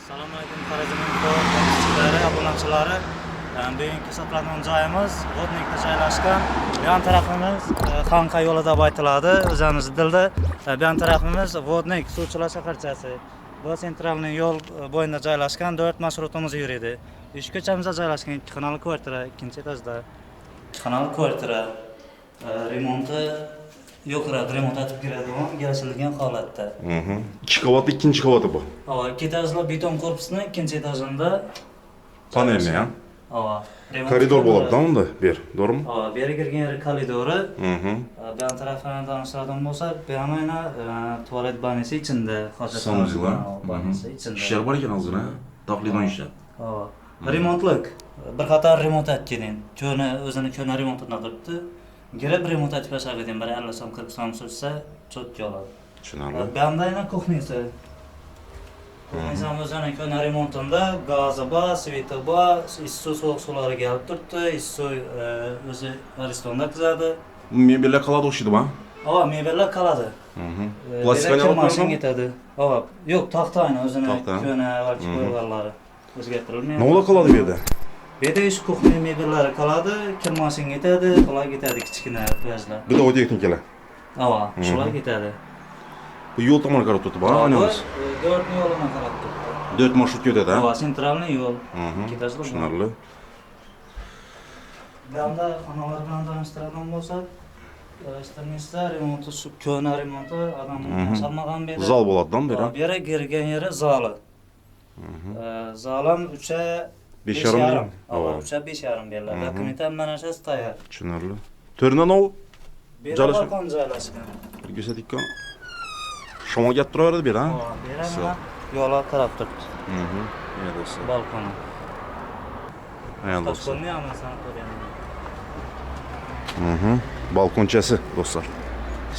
Assalomu alaykum Xorazm abunachilari. Bugungi hisoblangan joyimiz Vodnikda joylashgan. Bu yon tarafimiz Xanqa yo'li deb aytiladi. O'zimiz dilda bu yon tarafimiz Vodnik suvchilar shaharchasi. Bu sentralniy yo'l bo'yida joylashgan 4 marshrutimiz yuradi. Ish ko'chamizda joylashgan 2 xonali kvartira, ikkinchi etajda. 2 xonali kvartira. Remonti yo'qroq remont etib kiradigan, kelishilgan holatda. 2 qavatlı ikinci qavatı bu. Hava, 2 etajli beton korpusning ikkinchi etajında Panelli ya. Hava. Koridor bo'ladi da unda, ber, to'g'rimi? Hava, beri kirgan yeri koridori. Bu yon tarafdan tanishtiradigan bo'lsak, bu yana tualet banyosi ichida, Sanusilar. banyosi ichida. İşler var ekan hozir, ha? Taqlidan ishlar. Hava. Remontlik. Bir qator remont etgan. Ko'ni o'zini ko'ni remontini qilibdi. Girib remont etib yashagan, bir 50 so'm 40 so'm sursa, cho'tga oladi. Tushunarli. Bu yoqda yana kuxnisi. Kuxnisi o'zini ko'ni remontida gazi bor, sveti bor, issiq sovuq suvlari kelib turibdi, issiq o'zi restoranda qizadi. Mebellar qoladi o'xshaydi mi? Hava, mebellar qoladi. Plastikani olib qo'ymasang ketadi. Hava, yo'q, taxtani o'zini ko'ni avvalgi qo'yganlari o'zgartirilmaydi. Nima qoladi bu yerda? Bu yerda ish kuxna mebellari qoladi, kirmasang ketadi, qolay ketadi kichkina plyajlar. Bir de o texnikalar. Hava, shular ketadi. Bu yo'l tomon qarab turibdi, ha, oynamiz. 4 yo'lini qarab turibdi. 4 marshrut ketadi, ha? Hava, sentralniy yo'l. Ketajli. Tushunarli. Bu yoqda analar bilan tanishtiradigan bo'lsak, istamizda remonti, ko'na remonti odamlar salmagan bu yerda. Zal bo'ladi-dan beri. Bu yerga kirgan yeri zali. Zalim 3'e 5,5 yarim. Hava, 3'e 5,5 beriladi. Dokumentan mana shu tayyor. Tushunarli. To'rinan o Balkon joylashgan. bir ko'rsatikkan. Shamol gap turaveradi bu yer, ha? Bu yerga yo'lga qarab turibdi. Ya do'stlar. Balkoni. Ya do'stlar. Balkonni ham sana ko'rganman. Balkonchasi do'stlar.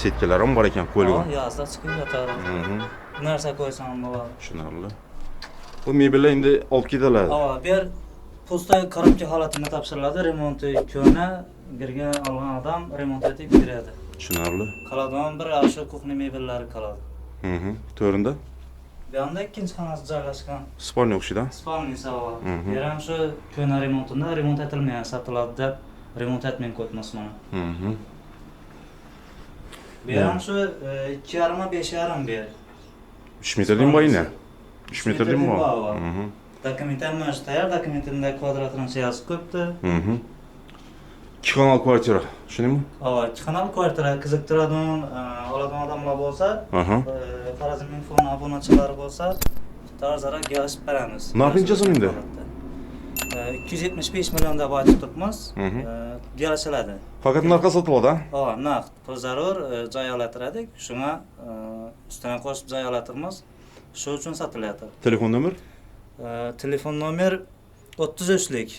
Setkalar ham bor ekan, qo'yilgan. Yozda chiqib yotadi. Narsa qo'ysam bo'ladi. Tushunarli. Bu mebellar endi olib ketiladi. Hava, bu yer pustoy korobka holatida topshiriladi. Remonti ko'na girgan olgan odam remont etib beradi. Tushunarli. Qoladigan bir shu kuxna mebellari qoladi. To'rinda Bu yoqda ikkinchi xonasi joylashgan. spalnya o'xshaydi. Spalnisi havo. Bu yer ham shu ko'na remontida remont etilmagan sotiladi deb remont etmay qo'yibmiz mana. Bu yer ham shu 2,5 5,5 bu yer. 3 metrdan boy ne? 3 metrdan boy. Dokumentan mana shu tayyor, dokumentida kvadratini yozib qo'yibdi. 2 xonali kvartira, shuningmi? Havo, 2 xonali kvartira qiziqtiradigan, oladigan odamlar bo'lsa, Xorazm Infoni obunachilari bo'lsa, tarzara kelishib beramiz. Narxincha so'mingda? 275 million deb aytib turibmiz. Kelishiladi. Faqat narxga sotiladi, ha? Havo, naqd, pul zarur, joy olatirdik. Shunga ustidan qo'shib joy olatirmiz. Shu uchun sotilyapti. Telefon nomer? Telefon nomer 33lik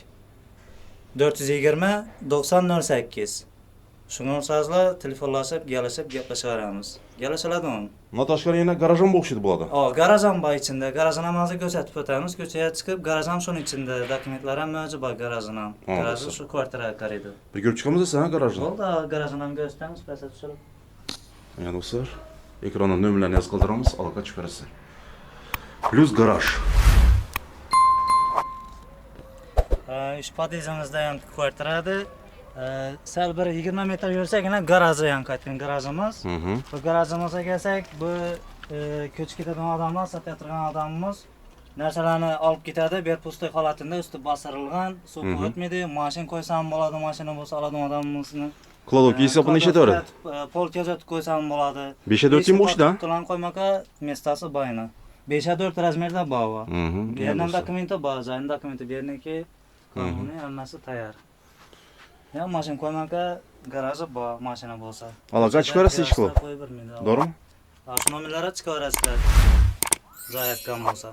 420 9008. Shunga o'xshashlar telefonlashib, kelishib gaplashaveramiz. Kelishaladimi? Bundan tashqari yana garaj ham o'xshaydi bo'ladi. Garaj ham bor ichida. Garajni ham hozir ko'rsatib o'tamiz. Ko'chaga chiqib, garaj ham shuning ichida. Dokumentlar ham mavjud bor garajning ham. Garaji shu kvartiraga qaraydi. Bir ko'rib chiqamiz esa, ha, garajni. Bo'ldi, garajni ham ko'rsatamiz, pastga tushirib. Ya do'stlar, ekranda nomerlarni yozib qoldiramiz, aloqa chiqarasiz. Plus garaj. Ish podizimizda ham kvartirada. Sal bir 20 metr yursagina garaji ham qaytgan garajimiz. Bu garajimizga kelsak, bu ko'chib ketadigan odamlar, sotayotgan odamimiz narsalarni olib ketadi. Bu yer pustoy holatida usti bostirilgan, suv o'tmaydi. Mashin qo'ysam bo'ladi, mashina bo'lsa oladigan odamimizni. Kladovka hisobi necha to'radi? Polka zot qo'ysam bo'ladi. 5'e 4 tim bo'shda? Tulan qo'ymaka mestasi boyna. 5'e 4 razmerda bor. Bu yerdan dokumenti bor, joyning dokumenti berniki, qonuniy hammasi tayyor. Ya mashin qo'ymaka garaji bor, mashina bo'lsa. Aloqa chiqarasiz ish qilib. To'g'rimi? To'g'rimi? Shu nomerlarga chiqarasizlar. Joy yakkan bo'lsa.